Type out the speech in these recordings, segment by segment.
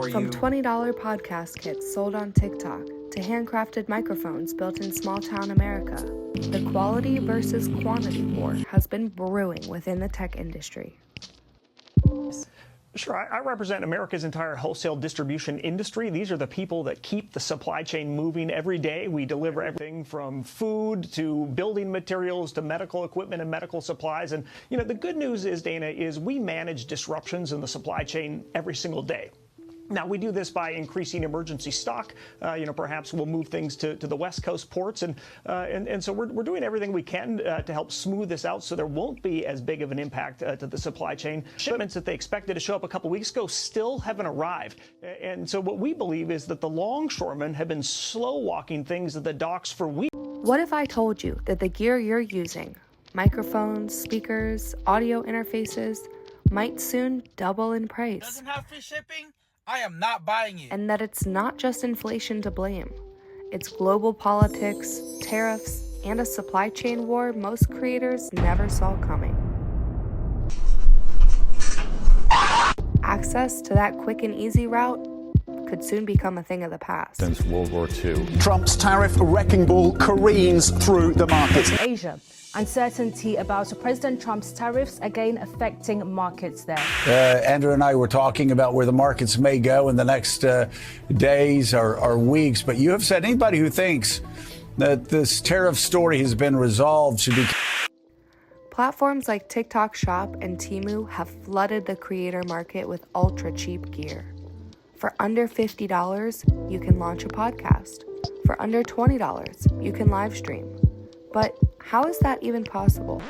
for From you. $20 podcast kits sold on TikTok to handcrafted microphones built in small-town America, the quality versus quantity war has been brewing within the tech industry. Sure, I represent America's entire wholesale distribution industry. These are the people that keep the supply chain moving every day. We deliver everything from food to building materials to medical equipment and medical supplies. And, you know, the good news is, Dana, is we manage disruptions in the supply chain every single day. Now, we do this by increasing emergency stock. Perhaps we'll move things to the West Coast ports. And so we're doing everything we can to help smooth this out so there won't be as big of an impact to the supply chain. Shipments that they expected to show up a couple weeks ago still haven't arrived. And so what we believe is that the longshoremen have been slow walking things at the docks for weeks. What if I told you that the gear you're using, microphones, speakers, audio interfaces, might soon double in price? Doesn't have free shipping? I am not buying it. And that it's not just inflation to blame. It's global politics, tariffs, and a supply chain war most creators never saw coming. Access to that quick and easy route could soon become a thing of the past. Since World War II. Trump's tariff wrecking ball careens through the markets. Asia. Uncertainty about President Trump's tariffs again affecting markets there. Andrew and I were talking about where the markets may go in the next days or weeks, but you have said anybody who thinks that this tariff story has been resolved should be... Platforms like TikTok Shop and Temu have flooded the creator market with ultra-cheap gear. For under $50, you can launch a podcast. For under $20, you can live stream. But how is that even possible?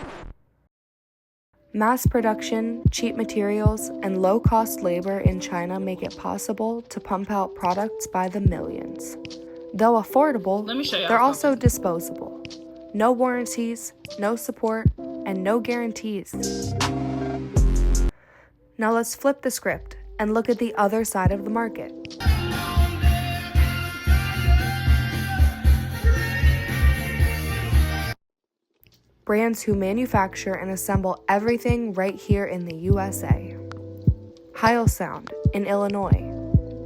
Mass production, cheap materials, and low-cost labor in China make it possible to pump out products by the millions. Though affordable, they're also disposable. No warranties, no support, and no guarantees. Now let's flip the script and look at the other side of the market. Brands who manufacture and assemble everything right here in the USA. Heil Sound in Illinois,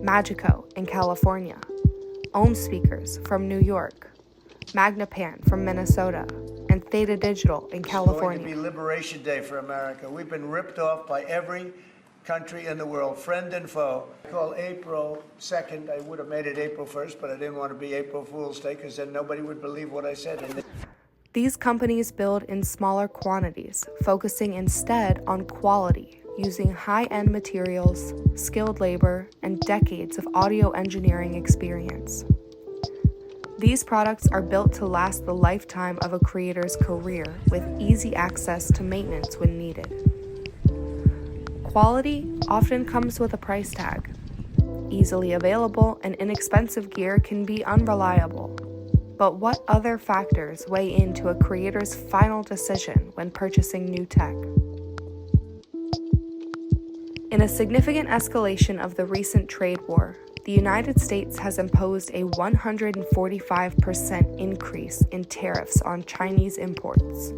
Magico in California, Ohm Speakers from New York, Magnapan from Minnesota, and Theta Digital in California. It's going to be Liberation Day for America. We've been ripped off by every country in the world, friend and foe. I call April 2nd. I would have made it April 1st, but I didn't want to be April Fool's Day because then nobody would believe what I said. These companies build in smaller quantities, focusing instead on quality, using high-end materials, skilled labor, and decades of audio engineering experience. These products are built to last the lifetime of a creator's career with easy access to maintenance when needed. Quality often comes with a price tag. Easily available and inexpensive gear can be unreliable. But what other factors weigh into a creator's final decision when purchasing new tech? In a significant escalation of the recent trade war, the United States has imposed a 145% increase in tariffs on Chinese imports.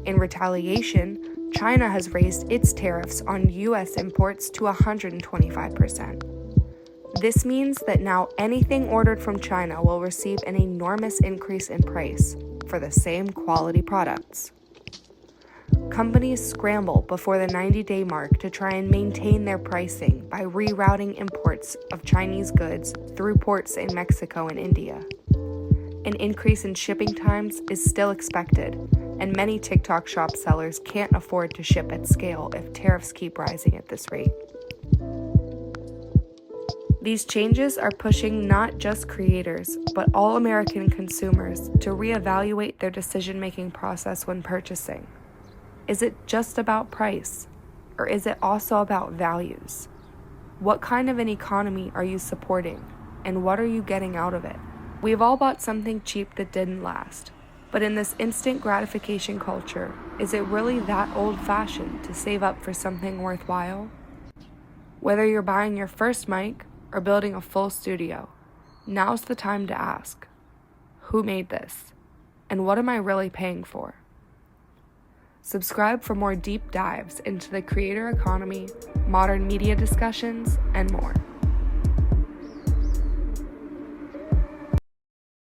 In retaliation, China has raised its tariffs on U.S. imports to 125%. This means that now anything ordered from China will receive an enormous increase in price for the same quality products. Companies scramble before the 90-day mark to try and maintain their pricing by rerouting imports of Chinese goods through ports in Mexico and India. An increase in shipping times is still expected, and many TikTok Shop sellers can't afford to ship at scale if tariffs keep rising at this rate. These changes are pushing not just creators, but all American consumers to reevaluate their decision-making process when purchasing. Is it just about price, or is it also about values? What kind of an economy are you supporting, and what are you getting out of it? We've all bought something cheap that didn't last, but in this instant gratification culture, is it really that old-fashioned to save up for something worthwhile? Whether you're buying your first mic or building a full studio, now's the time to ask, who made this? And what am I really paying for? Subscribe for more deep dives into the creator economy, modern media discussions, and more.